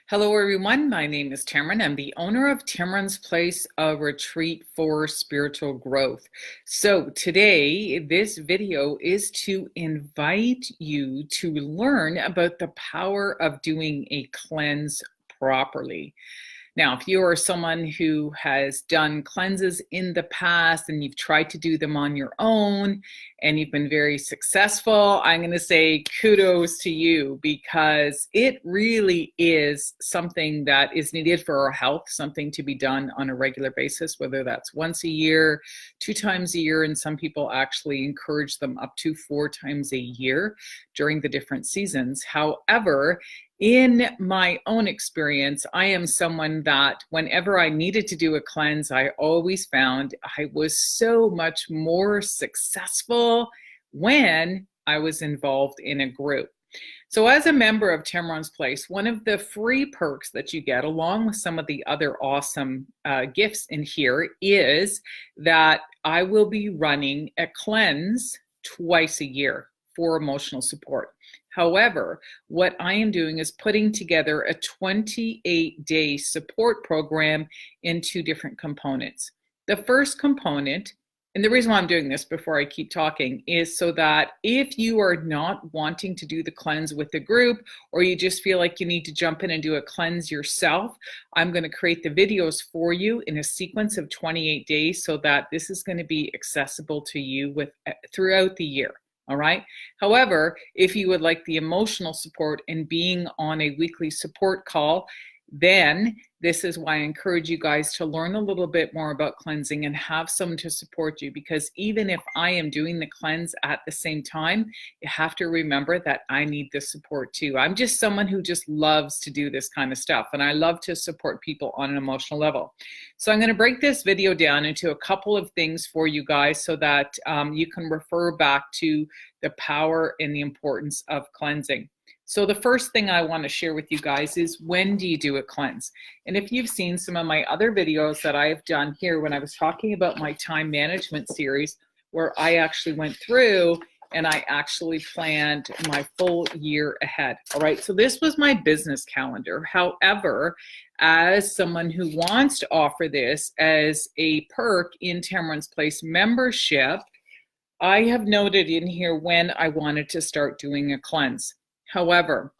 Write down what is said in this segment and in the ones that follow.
Hello, everyone. My name is Tammeron. I'm the owner of Tammeron's Place, a retreat for spiritual growth. So today, this video is to invite you to learn about the power of doing a cleanse properly. Now, if you are someone who has done cleanses in the past and you've tried to do them on your own and you've been very successful, I'm going to say kudos to you, because it really is something that is needed for our health, something to be done on a regular basis, whether that's once a year, 2 times a year, and some people actually encourage them up to 4 times a year during the different seasons. However, in my own experience, I am someone that whenever I needed to do a cleanse, I always found I was so much more successful when I was involved in a group. So as a member of Tammeron's Place, one of the free perks that you get, along with some of the other awesome gifts in here, is that I will be running a cleanse twice a year for emotional support. However, what I am doing is putting together a 28-day support program in 2 different components. The first component, and the reason why I'm doing this before I keep talking, is so that if you are not wanting to do the cleanse with the group, or you just feel like you need to jump in and do a cleanse yourself, I'm going to create the videos for you in a sequence of 28 days so that this is going to be accessible to you throughout the year. All right. However, if you would like the emotional support and being on a weekly support call, then this is why I encourage you guys to learn a little bit more about cleansing and have someone to support you. Because even if I am doing the cleanse at the same time, you have to remember that I need the support too. I'm just someone who just loves to do this kind of stuff, and I love to support people on an emotional level. So I'm going to break this video down into a couple of things for you guys so that you can refer back to the power and the importance of cleansing. So the first thing I want to share with you guys is, when do you do a cleanse? And if you've seen some of my other videos that I have done here when I was talking about my time management series, where I actually went through and I actually planned my full year ahead. All right, so this was my business calendar. However, as someone who wants to offer this as a perk in Tammeron's Place membership, I have noted in here when I wanted to start doing a cleanse. However,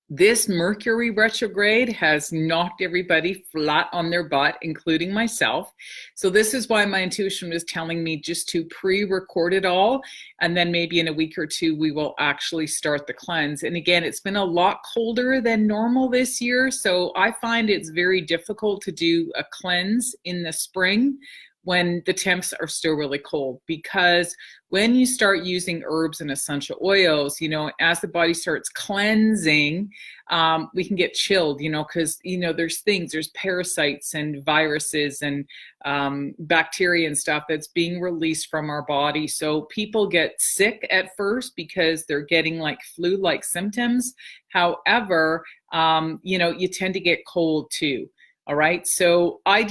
this Mercury retrograde has knocked everybody flat on their butt, including myself. So this is why my intuition was telling me just to pre-record it all, and then maybe in a week or 2 we will actually start the cleanse. And again, it's been a lot colder than normal this year, so I find it's very difficult to do a cleanse in the spring when the temps are still really cold, because when you start using herbs and essential oils, as the body starts cleansing, we can get chilled, because, there's parasites and viruses and bacteria and stuff that's being released from our body. So people get sick at first because they're getting like flu-like symptoms. However, you tend to get cold too. All right. So I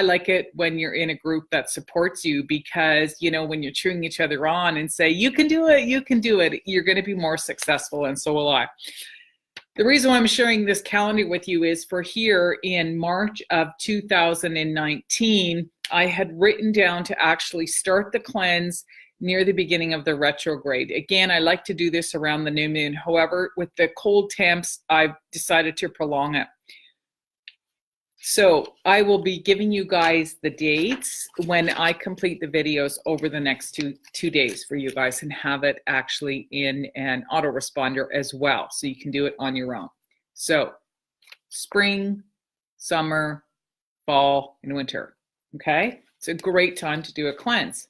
like it when you're in a group that supports you, because, when you're cheering each other on and say, you can do it, you're going to be more successful. And so will I. The reason why I'm sharing this calendar with you is for here in March of 2019, I had written down to actually start the cleanse near the beginning of the retrograde. Again, I like to do this around the new moon. However, with the cold temps, I've decided to prolong it. So I will be giving you guys the dates when I complete the videos over the next two days for you guys, and have it actually in an autoresponder as well, so you can do it on your own. So spring, summer, fall, and winter. Okay, it's a great time to do a cleanse.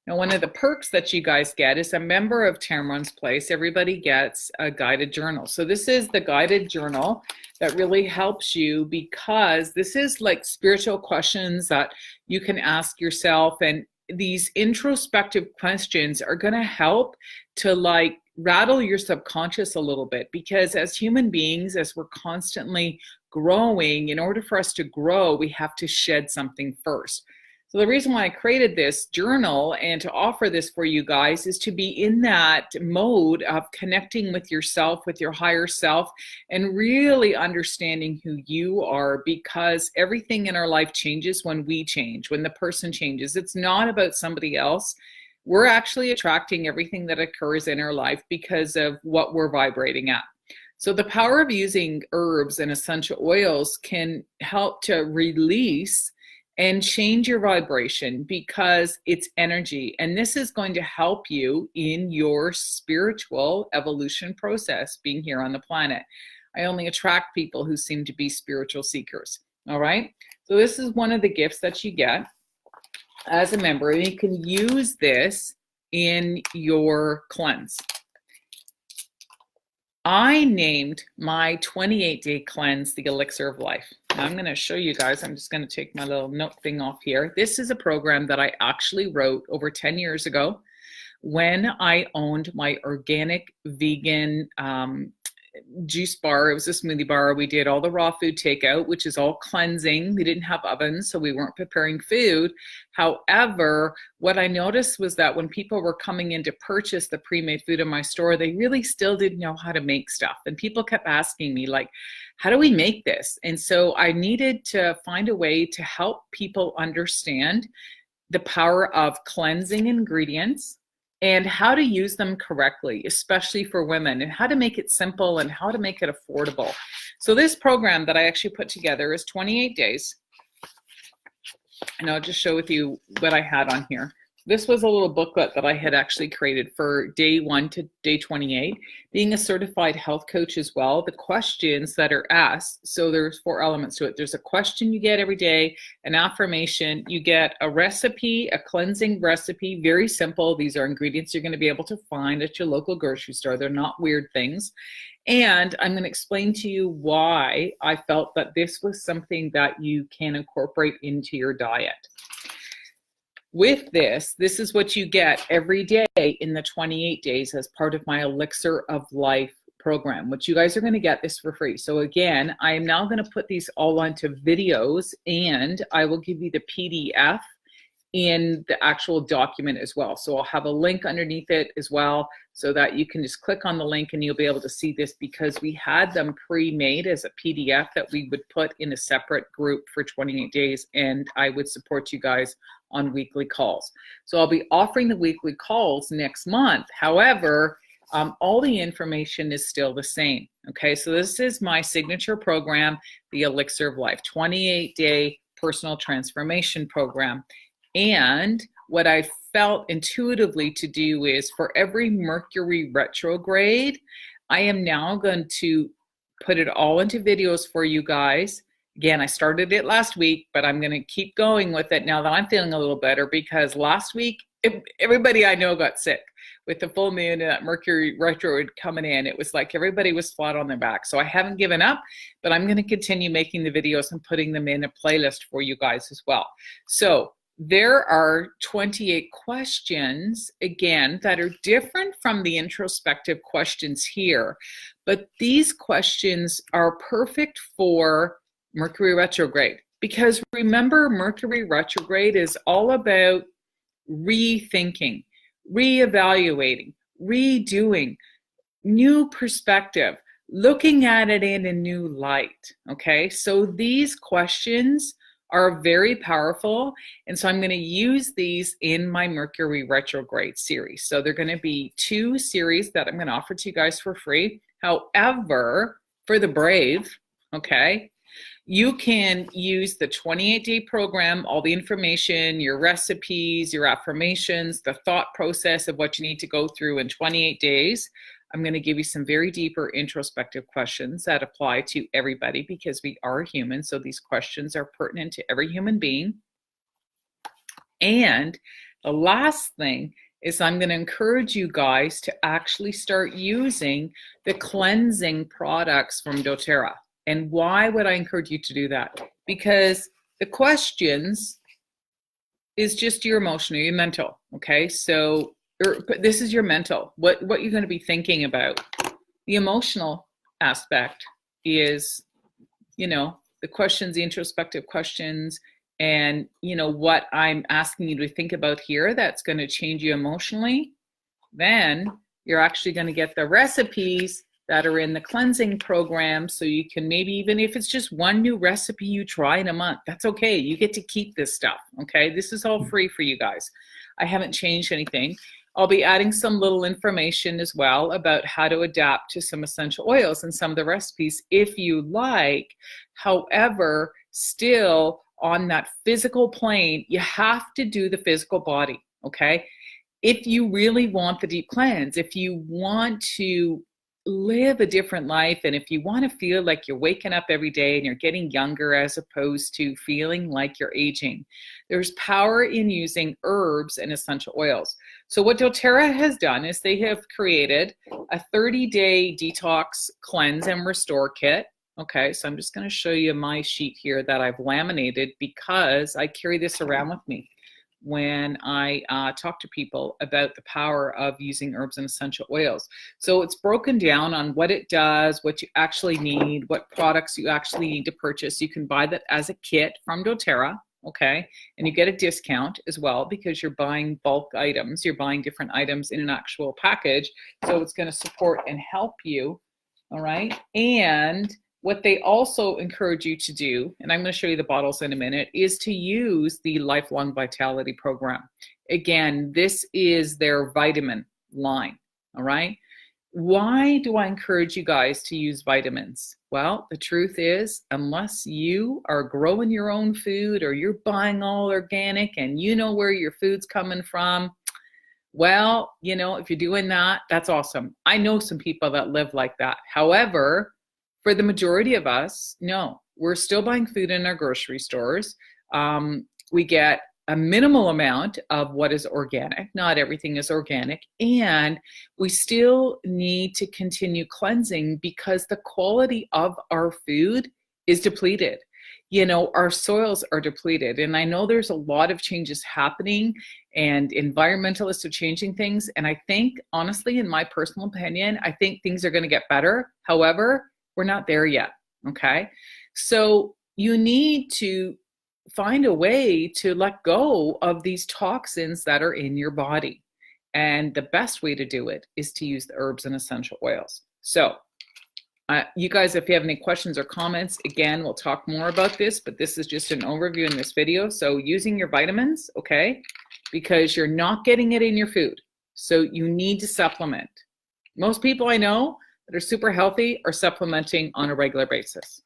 Now, one of the perks that you guys get is, a member of Tammeron's Place, everybody gets a guided journal. So this is the guided journal that really helps you, because this is like spiritual questions that you can ask yourself. And these introspective questions are going to help to like rattle your subconscious a little bit, because as human beings, as we're constantly growing, in order for us to grow, we have to shed something first. So the reason why I created this journal and to offer this for you guys is to be in that mode of connecting with yourself, with your higher self, and really understanding who you are, because everything in our life changes when we change, when the person changes. It's not about somebody else. We're actually attracting everything that occurs in our life because of what we're vibrating at. So the power of using herbs and essential oils can help to release and change your vibration, because it's energy. And this is going to help you in your spiritual evolution process, being here on the planet. I only attract people who seem to be spiritual seekers. All right. So this is one of the gifts that you get as a member, and you can use this in your cleanse. I named my 28-day cleanse the Elixir of Life. Now I'm going to show you guys. I'm just going to take my little note thing off here. This is a program that I actually wrote over 10 years ago when I owned my organic vegan juice bar. It was a smoothie bar. We did all the raw food takeout, which is all cleansing. We didn't have ovens, so we weren't preparing food. However, what I noticed was that when people were coming in to purchase the pre-made food in my store, they really still didn't know how to make stuff. And people kept asking me, like, how do we make this? And so I needed to find a way to help people understand the power of cleansing ingredients and how to use them correctly, especially for women, and how to make it simple and how to make it affordable. So this program that I actually put together is 28 days. And I'll just show with you what I had on here. This was a little booklet that I had actually created for day 1 to day 28. Being a certified health coach as well, the questions that are asked, so there's 4 elements to it. There's a question you get every day, an affirmation, you get a recipe, a cleansing recipe, very simple. These are ingredients you're going to be able to find at your local grocery store. They're not weird things. And I'm going to explain to you why I felt that this was something that you can incorporate into your diet. With this is what you get every day in the 28 days as part of my Elixir of Life program, which you guys are going to get this for free. So again, I am now going to put these all onto videos, and I will give you the PDF in the actual document as well. So I'll have a link underneath it as well, so that you can just click on the link and you'll be able to see this, because we had them pre-made as a PDF that we would put in a separate group for 28 days, and I would support you guys on weekly calls. So I'll be offering the weekly calls next month. However, all the information is still the same. Okay, so this is my signature program, the Elixir of Life, 28-day personal transformation program. And what I felt intuitively to do is, for every Mercury retrograde, I am now going to put it all into videos for you guys. Again, I started it last week, but I'm going to keep going with it now that I'm feeling a little better, because last week, everybody I know got sick with the full moon and that Mercury retrograde coming in. It was like everybody was flat on their back. So I haven't given up, but I'm going to continue making the videos and putting them in a playlist for you guys as well. So there are 28 questions, again, that are different from the introspective questions here. But these questions are perfect for Mercury retrograde, because remember, Mercury retrograde is all about rethinking, reevaluating, redoing, new perspective, looking at it in a new light. Okay, so these questions are very powerful, and so I'm going to use these in my Mercury retrograde series. So they're going to be 2 series that I'm going to offer to you guys for free. However, for the brave, okay, you can use the 28-day program, all the information, your recipes, your affirmations, the thought process of what you need to go through in 28 days. I'm going to give you some very deeper introspective questions that apply to everybody, because we are human. So these questions are pertinent to every human being. And the last thing is, I'm going to encourage you guys to actually start using the cleansing products from doTerra. And why would I encourage you to do that? Because the questions is just your emotional, your mental, okay? So this is your mental, what you're going to be thinking about. The emotional aspect is, you know, the questions, the introspective questions, And what I'm asking you to think about here that's going to change you emotionally, then you're actually going to get the recipes that are in the cleansing program. So you can maybe, even if it's just one new recipe you try in a month, that's okay. You get to keep this stuff. Okay. This is all free for you guys. I haven't changed anything. I'll be adding some little information as well about how to adapt to some essential oils and some of the recipes if you like. However, still on that physical plane, you have to do the physical body. Okay. If you really want the deep cleanse, if you want to live a different life, and if you want to feel like you're waking up every day and you're getting younger as opposed to feeling like you're aging, there's power in using herbs and essential oils. So what doTerra has done is they have created a 30-day detox cleanse and restore kit. Okay, so I'm just going to show you my sheet here that I've laminated because I carry this around with me when I talk to people about the power of using herbs and essential oils. So it's broken down on what it does, what you actually need, what products you actually need to purchase. You can buy that as a kit from doTerra, okay? And you get a discount as well because you're buying bulk items. You're buying different items in an actual package. So it's going to support and help you, all right? And what they also encourage you to do, and I'm going to show you the bottles in a minute, is to use the Lifelong Vitality Program. Again, this is their vitamin line, all right? Why do I encourage you guys to use vitamins? Well, the truth is, unless you are growing your own food or you're buying all organic and you know where your food's coming from, well, if you're doing that, that's awesome. I know some people that live like that. However, for the majority of us, no, we're still buying food in our grocery stores. We get a minimal amount of what is organic. Not everything is organic. And we still need to continue cleansing because the quality of our food is depleted. Our soils are depleted. And I know there's a lot of changes happening and environmentalists are changing things. And I think, honestly, in my personal opinion, I think things are going to get better. However, we're not there yet, okay? So you need to find a way to let go of these toxins that are in your body. And the best way to do it is to use the herbs and essential oils. So you guys, if you have any questions or comments, again, we'll talk more about this, but this is just an overview in this video. So using your vitamins, okay, because you're not getting it in your food. So you need to supplement. Most people I know that are super healthy are supplementing on a regular basis.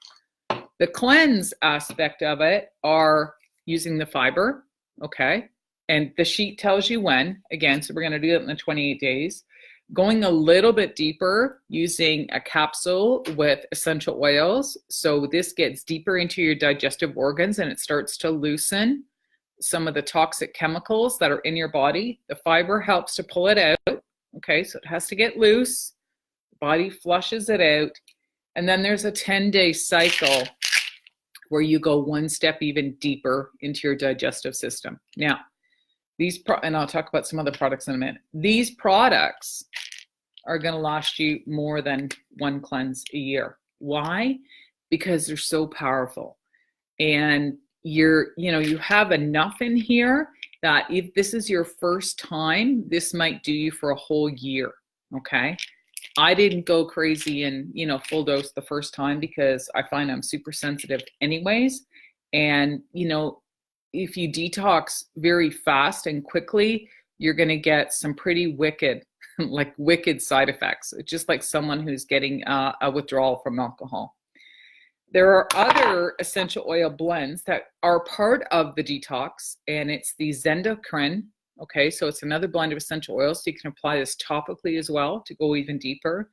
The cleanse aspect of it are using the fiber, okay? And the sheet tells you when, again, so we're gonna do it in the 28 days. Going a little bit deeper using a capsule with essential oils. So this gets deeper into your digestive organs and it starts to loosen some of the toxic chemicals that are in your body. The fiber helps to pull it out, okay? So it has to get loose. Body flushes it out, and then there's a 10-day cycle where you go one step even deeper into your digestive system. Now, and I'll talk about some other products in a minute. These products are going to last you more than one cleanse a year. Why? Because they're so powerful, and you have enough in here that if this is your first time, this might do you for a whole year. Okay. I didn't go crazy and, full dose the first time because I find I'm super sensitive anyways. And, if you detox very fast and quickly, you're going to get some pretty wicked side effects, just like someone who's getting a withdrawal from alcohol. There are other essential oil blends that are part of the detox, and it's the Zendocrine. Okay, so it's another blend of essential oils, so you can apply this topically as well to go even deeper.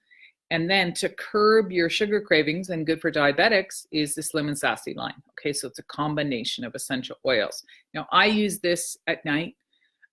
And then to curb your sugar cravings and good for diabetics is the Slim and Sassy line. Okay, so it's a combination of essential oils. Now, I use this at night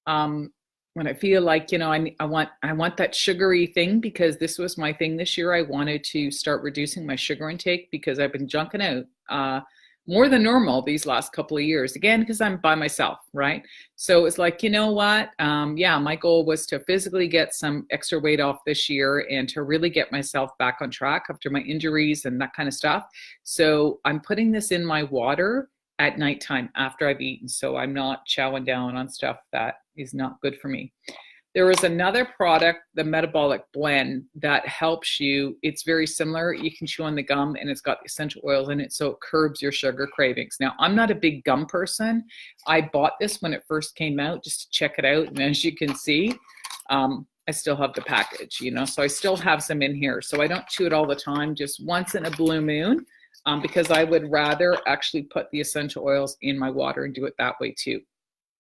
when I feel like, I want that sugary thing, because this was my thing this year. I wanted to start reducing my sugar intake because I've been junking out more than normal these last couple of years, again, because I'm by myself, right? So it's like, my goal was to physically get some extra weight off this year and to really get myself back on track after my injuries and that kind of stuff. So I'm putting this in my water at nighttime after I've eaten, so I'm not chowing down on stuff that is not good for me. There is another product, the metabolic blend, that helps you. It's very similar. You can chew on the gum, and it's got essential oils in it, so it curbs your sugar cravings. Now, I'm not a big gum person. I bought this when it first came out just to check it out, and as you can see, I still have the package, you know, so I still have some in here. So I don't chew it all the time, just once in a blue moon, because I would rather actually put the essential oils in my water and do it that way too.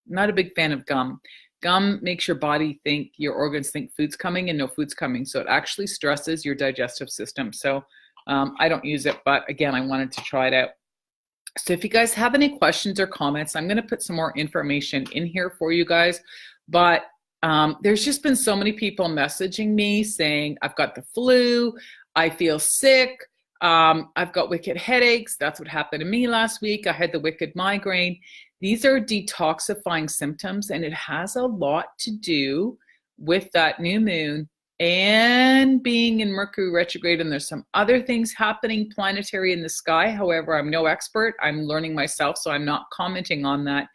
I'm not a big fan of gum. Gum makes your body think, your organs think food's coming and no food's coming. So it actually stresses your digestive system. So I don't use it, but again, I wanted to try it out. So if you guys have any questions or comments, I'm going to put some more information in here for you guys. But there's just been so many people messaging me saying, I've got the flu, I feel sick, I've got wicked headaches. That's what happened to me last week. I had the wicked migraine. These are detoxifying symptoms, and it has a lot to do with that new moon and being in Mercury retrograde. And there's some other things happening planetary in the sky. However, I'm no expert. I'm learning myself, so I'm not commenting on that.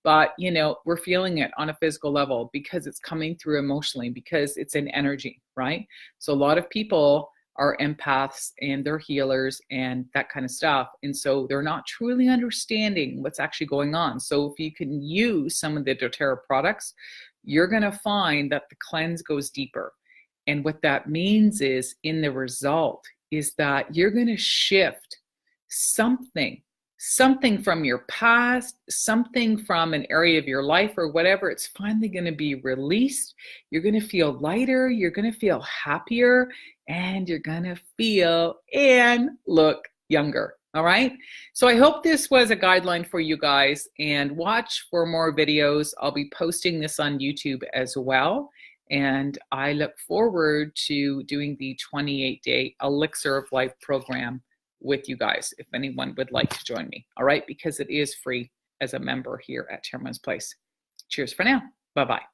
But, you know, we're feeling it on a physical level because it's coming through emotionally, because it's an energy, right? So a lot of people are empaths and they're healers and that kind of stuff. And so they're not truly understanding what's actually going on. So if you can use some of the doTerra products, you're going to find that the cleanse goes deeper. And what that means is, in the result, is that you're going to shift something from your past, something from an area of your life or whatever. It's finally going to be released. You're going to feel lighter. You're going to feel happier, and you're going to feel and look younger. All right. So I hope this was a guideline for you guys, and watch for more videos. I'll be posting this on YouTube as well. And I look forward to doing the 28-day Elixir of Life program with you guys, if anyone would like to join me. All right, because it is free as a member here at Tammeron's Place. Cheers for now. Bye-bye.